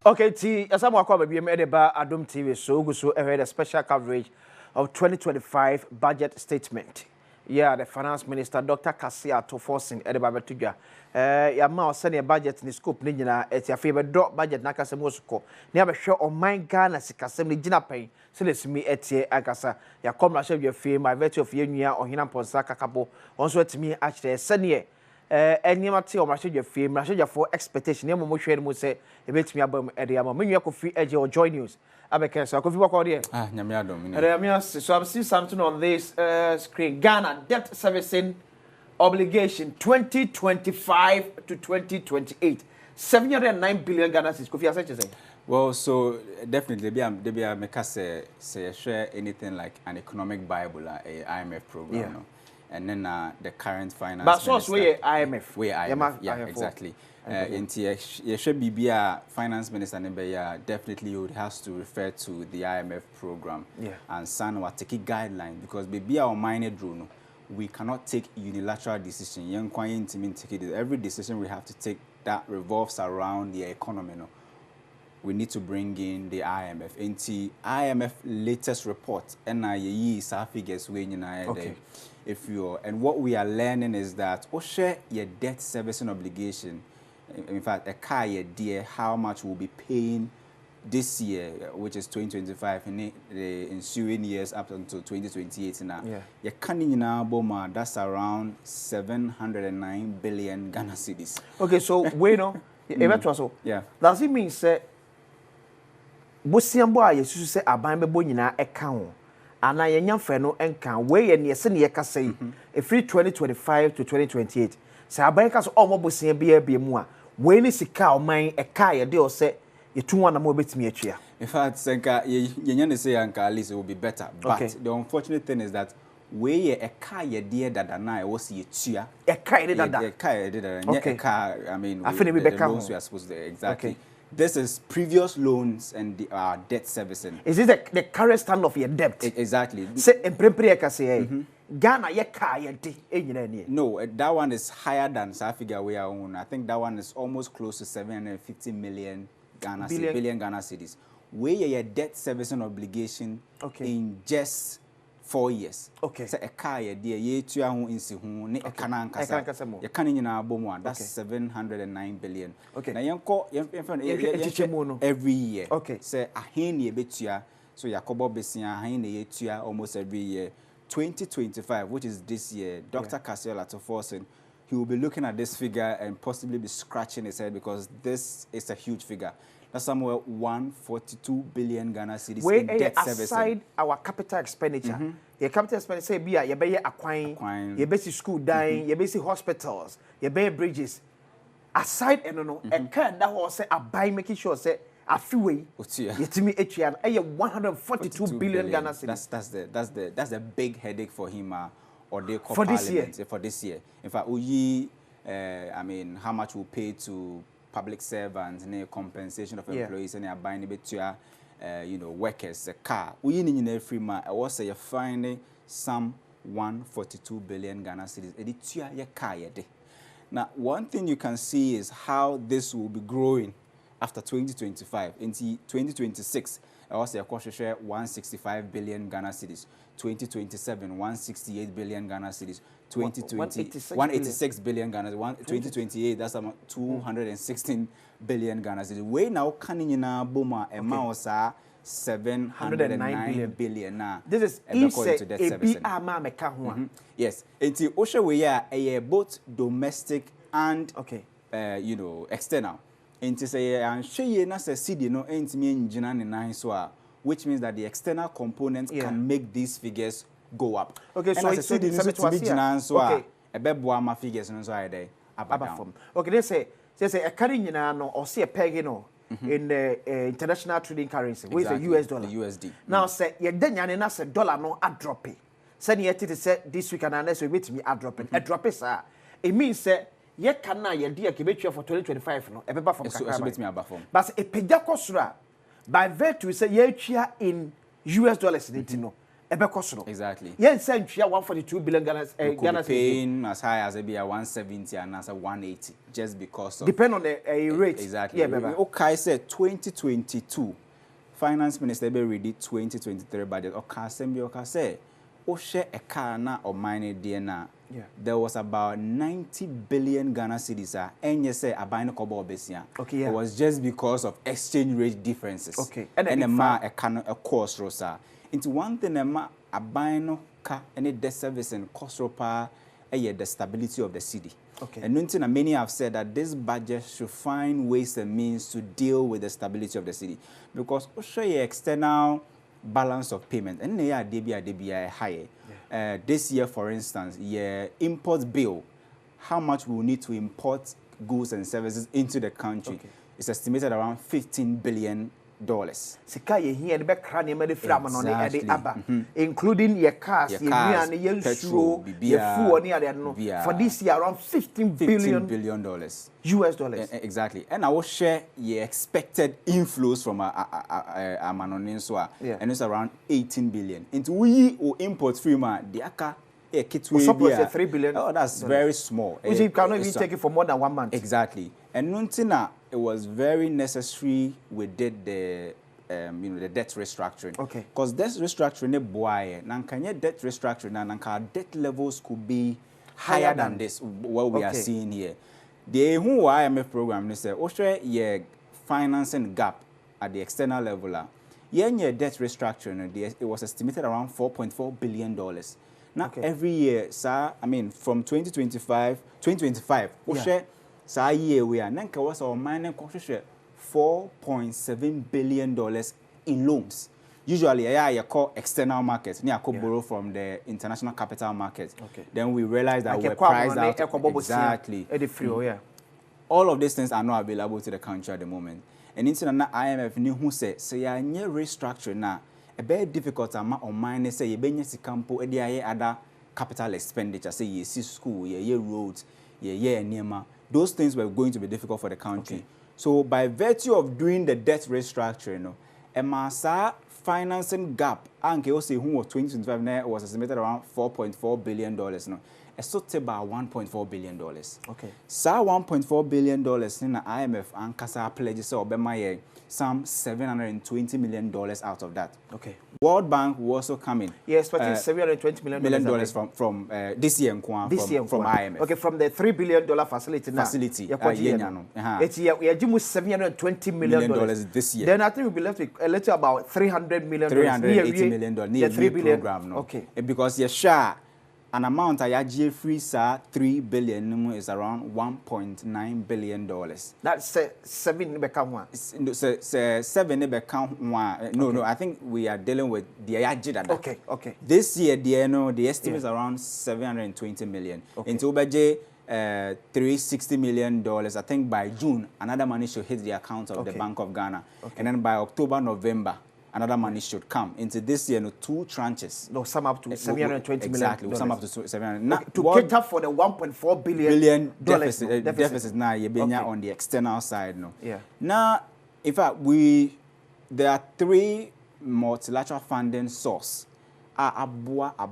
Okay, T, as I'm welcome at Adom TV, so I heard a special coverage of 2025 budget statement. Yeah, the finance minister, Dr. Kasia, to forcing Edeba Betuga. Ya ma send a budget in the scope, Nina, at your favorite drop budget, Nakasa Moscow. Never show on my Ghana, Sikasem, Gina Pay, so let's me at ye, Agasa. Ya come, I show your fame, my virtue of Yunia or Hinam Ponsaka Cabo, also to me, actually, send ye. Any matter of my film, my for expectation. No more share say a bit me about Eddie. I'm a free edge or joy news. I became so I could walk out here. So I'm seeing something on this screen. Ghana debt servicing obligation 2025 to 2028. 709 billion Ghana cedis. Could you say? Well, so definitely, they be a make us say share anything like an economic Bible, a IMF program. Yeah. No? And then the current finance but source where IMF. Where IMF, yeah, exactly. You should be a finance minister, and definitely would has to refer to the IMF program. Yeah. And sign what take guideline because be our minor drone. We cannot take unilateral decision. Every decision we have to take that revolves around the economy. No? We need to bring in the IMF. In IMF latest report, NIE figures okay. If you and what we are learning is that share your debt servicing obligation. In fact, a car year, how much we'll be paying this year, which is 2025, and the ensuing years up until 2028. Now, your canning now, Boma, that's around 709 billion Ghana cedis. Okay, so we know, yeah. Does it mean say? Bosiambo aye susu se aban bebo nyina eka ho ana yenya mfe no enka we ye ne se ne yeka sei e free 2025 to 2028 se aban ka so omo bosiam bia bia mu a we ni sika oman eka ye de o se yetu na mo betimi atwia. In fact senka yenya ne say anka at least it will be better, but the unfortunate thing is that we ye eka ye de dada na e wo se yetua eka ye dada eka ye dada eka I mean the loans we are supposed to exactly. Okay. This is previous loans and the debt servicing. Is this the current stand of your debt? Exactly. Say emprepare ka say Ghana ye ka ye de. No, that one is higher than South Africa we are on. I think that one is almost close to 750 million billion Ghana cedis. Where your debt servicing obligation in just 4 years. Okay. So a car ye dear ye tua ho insi ho ne e kana nkasa. Ye kana nyina abomu that's 709 billion. Okay. Na yenko every year. Okay. Say ahen ye betua so yakobo besia ahen ye tua almost every year. 2025, which is this year, Dr. Kasiola to forcing he will be looking at this figure and possibly be scratching his head because this is a huge figure. That's somewhere 142 billion Ghana cedis in debt servicing. Aside our capital expenditure, your capital expenditure say be you be acquiring, you be school dying, you be hospitals, you be bridges. Aside no, and can that was say a buy making sure say a few way. You me 142 billion Ghana cedis. That's the big headache for him or they call for this year. In fact, I mean how much we'll pay to public servants and compensation of employees and buying a bit workers a car. We in every month I was say you're finding some 142 billion Ghana cedis. Now one thing you can see is how this will be growing after 2025. In 2026 I was say a share 165 billion Ghana cedis. 2027 168 billion Ghana cedis. 186 billion Ghana. 2028 that's about 216 billion Ghana cedis. We now canning in a boma amount 709 billion now. This is yes. Until Osha we are both domestic and external. Until say and she na say CD no ain't me engine and so which means that the external components can make these figures go up. Okay, so I said this so a beboama figures and so I day okay, they say a carrying no or see a peg in the international trading currency, which is the US dollar. The USD. Now say you then yana say dollar no a drop it. Send yet it say this week and unless we meet me a drop it. A drop it, sir. It means say ye can ye dear Quebec for 2025 no a paper from but a pedacosra by virtue say ye in US dollars in no. Exactly. Yeah, send 142 billion Ghana Ghana paying as high as maybe 170 and as a 180 just because of depend on the rate. Exactly. Yeah, baby. Okay, said 2022 Finance Minister be ready 2023 budget. Okay, say o share a car na or mine DNA. Yeah. There was about 90 billion Ghana cedis and you say a buying kobo obesia. Okay, yeah. It was just because of exchange rate differences. Okay. And a cost rosa. Into one thing a buying car any debt service and cost ropa the stability of the city. Okay. And many have said that this budget should find ways and means to deal with the stability of the city. Because show your external balance of payment and they are DBI higher. This year, for instance, import bill, how much we will need to import goods and services into the country is estimated around $15 billion. Sika ye here the back crane me the fram on the aba including your cars, your petrol, your fuel near for this year around $15 billion US dollars. Exactly. And I will share your expected inflows from a manonenswa and it's around 18 billion. Into we or import free man the aka suppose 3 billion. Oh, that's very small. Which you cannot even take it for more than 1 month. Exactly. And nuntina it was very necessary we did the the debt restructuring. Okay. Because debt restructuring ne boy nankanye debt restructuring nanka debt levels could be higher than this what we are seeing here. The who IMF program they say share your financing gap at the external level. Your debt restructuring it was estimated around $4.4 billion. Now every year, sir, I mean from 2025, share sa year we are nanka was our mining share $4.7 billion in loans. Usually, you call external markets. You call borrow from the international capital market. Then we realize that we're priced out. Exactly. All of these things are not available to the country at the moment. And international IMF knew who said, so you are restructuring now. A very difficult amount of money say you benye si campo other capital expenditure say you see school, you roads, you nema. Those things were going to be difficult for the country. So by virtue of doing the debt restructuring, a massa financing gap, and also who was 2025 was estimated around $4.4 billion. No, a sort about $1.4 billion. Okay. Sa $1.4 billion in the IMF and Kasa pledges or Bemaye some $720 million out of that. Okay. World Bank will also come in. Yes, but $720 million from this year from IMF. Okay, from the $3 billion facility now. Facility. It's $720 million this year. Then I think we'll be left with a little about $300 million. $380 million. Yeah, $3 billion. Program, no? Okay. Because you're sure an amount I free sir $3 billion is around $1.9 billion. That's seven become one. Seven become one. No, I think we are dealing with the Ayajida. Okay. This year, the estimate is around $720 million. Into budget $360 million. I think by June, another money should hit the account of the Bank of Ghana. And then by October, November, another money should come into this year. Two tranches. No, sum up to $720 million. Exactly, sum up to $700. To cater for the $1.4 billion deficit now, you're being on the external side. No. Yeah. Now, in fact, there are three multilateral funding sources. Are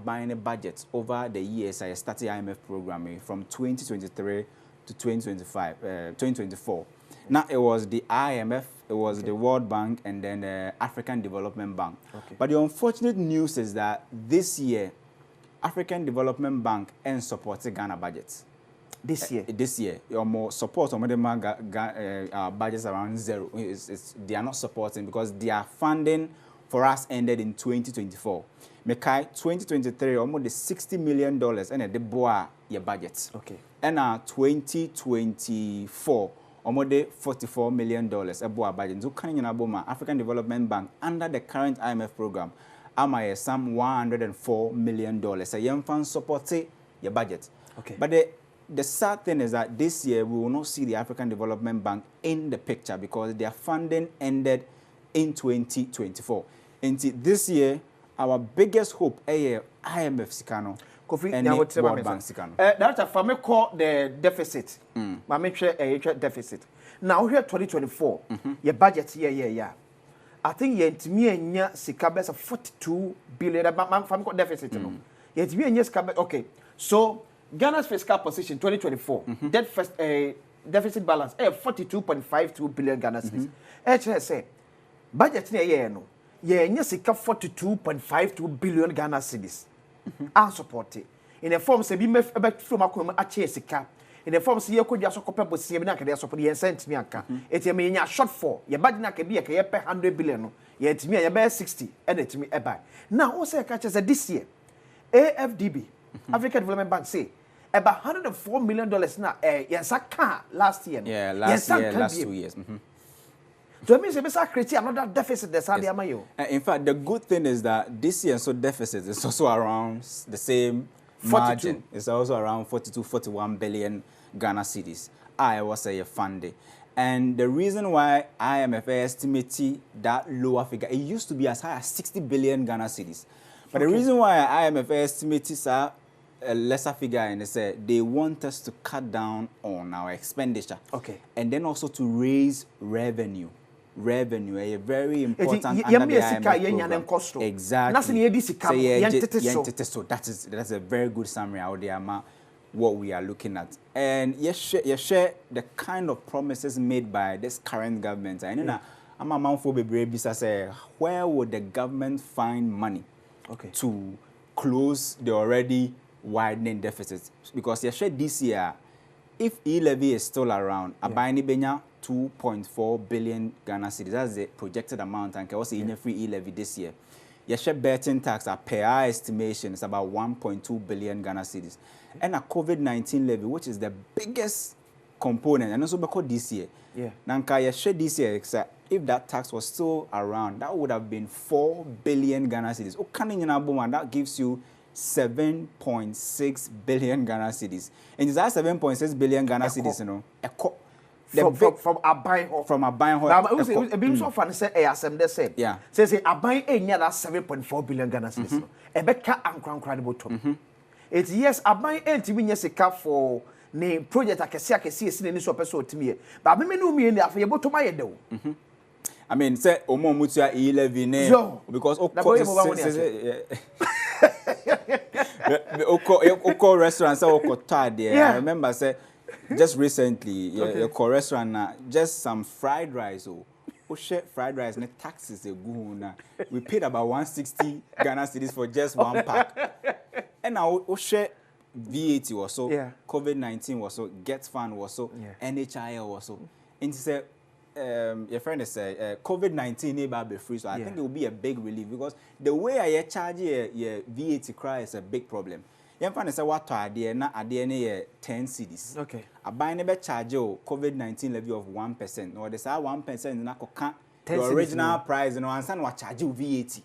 buying a budget over the years. I started IMF programming from 2023 to 2024. Now it was the IMF, it was the World Bank, and then the African Development Bank. But the unfortunate news is that this year, African Development Bank ain't supporting Ghana budgets. This year, your more support on the budgets around zero. They are not supporting because their funding for us ended in 2024. Mekai 2023 almost the $60 million and the boa your budget. And 2024 almost the $44 million a boa budget. So can you know African Development Bank under the current IMF program am some $104 million. So young fund support your budget. But the sad thing is that this year we will not see the African Development Bank in the picture because their funding ended in 2024. Into this year, our biggest hope is IMF Sikano and World Bank Sikano. That's a family call the deficit. My make sure a deficit. Now here 2024, your budget yeah. I think yentimi enya sika besa 42 billion fam ko deficit no. Yentimi enya sika okay. So Ghana's fiscal position 2024 deficit balance 42.52 billion Ghana cedis. Say budget ne no ye enya sika 42.52 billion Ghana cedis. And support it. In a form say be from akom ache sika. In the form say ye kodwa so kopɛ bosie bi na kede support ye sent me anka. Eti me nya short for ye budget na ke bi ye ke 100 billion no. Ye timi ye be 60 and etimi e buy. Now wo say catch say this year AFDB African Development Bank say about $104 million na yes last year. Yeah, last 2 years. So it means they create another deficit that's in fact, the good thing is that this year so deficit is also around the same 42. Margin. It's also around 41 billion Ghana cedis. I was a funding. And the reason why IMF estimated that lower figure, it used to be as high as 60 billion Ghana cedis. But the reason why IMF estimated a lesser figure and they said they want us to cut down on our expenditure. Okay. And then also to raise revenue. Revenue, a very important under the IMF program. Exactly. So that's a very good summary out there, what we are looking at. And you share the kind of promises made by this current government. And I'm a man for baby say, where would the government find money to close the already widening deficits? Because you share this year, if e-levy is still around, Abani Benya 2.4 billion Ghana cedis. That's the projected amount, and also in a free e-levy this year. Your share betting tax, per our estimation, is about 1.2 billion Ghana cedis. And a COVID-19 levy, which is the biggest component, and also because this year. Nanka your share this year, if that tax was still around, that would have been 4 billion Ghana cedis. That gives you 7.6 billion Ghana cedis. And is that 7.6 billion Ghana cedis, you know? From a buying hall. From a buying hall. Now, it being so funny, say, ASM, they said, say, a buying a near that 7.4 billion Ghana cedis. A better and credible top. It's yes, a buying a TV, yes, a cap for name project. I can see in this episode to me. But I mean, no, me in there for your bottom, I do. I mean, say, Omo Mutua 11 name because Oko restaurants are tired there. I remember, say, just recently, your restaurant just some fried rice. Share fried rice and taxes we paid about 160 Ghana cedis for just one pack. And now share VAT was so, COVID-19 was so, Get Fund was so, NHIL was so. And say, your friend say COVID-19 may be free, so I think it will be a big relief because the way I charge your VAT cry is a big problem. Your friend say what idea na idea 10 cedis. Okay. A buy never charge you COVID-19 levy of 1%. No, they say 1% na koka the original price, and what charge you VAT.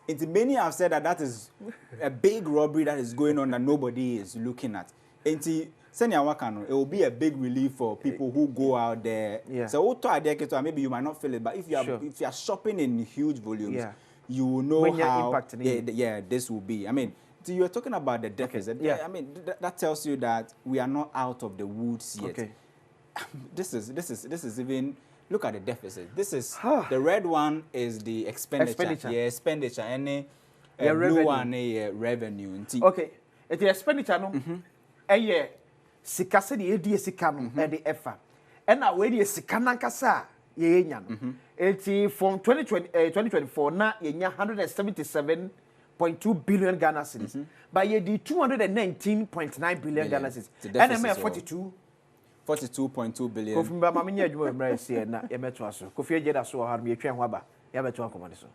It's many have said that is a big robbery that is going on that nobody is looking at. It will be a big relief for people who go out there. So maybe you might not feel it, but if you are shopping in huge volumes, you will know how this will be. I mean, you were talking about the deficit. I mean that tells you that we are not out of the woods yet. Okay. This is even look at the deficit. This is the red one is the expenditure. Yeah, expenditure. Any blue revenue. One revenue. Okay. It's the expenditure no. Sika se de edi sika no de efa. And now we de sika nankasa ye nya no. Eti from 2024 na ye nya 177.2 billion Ghana cedis. But ye di 219.9 billion Ghana cedis. And am 42.2 billion. Kofi ba ma me nya adwuma mra sie na ye meto aso. Kofi ejeda so ha me twen ho aba. Ya beto akomane so.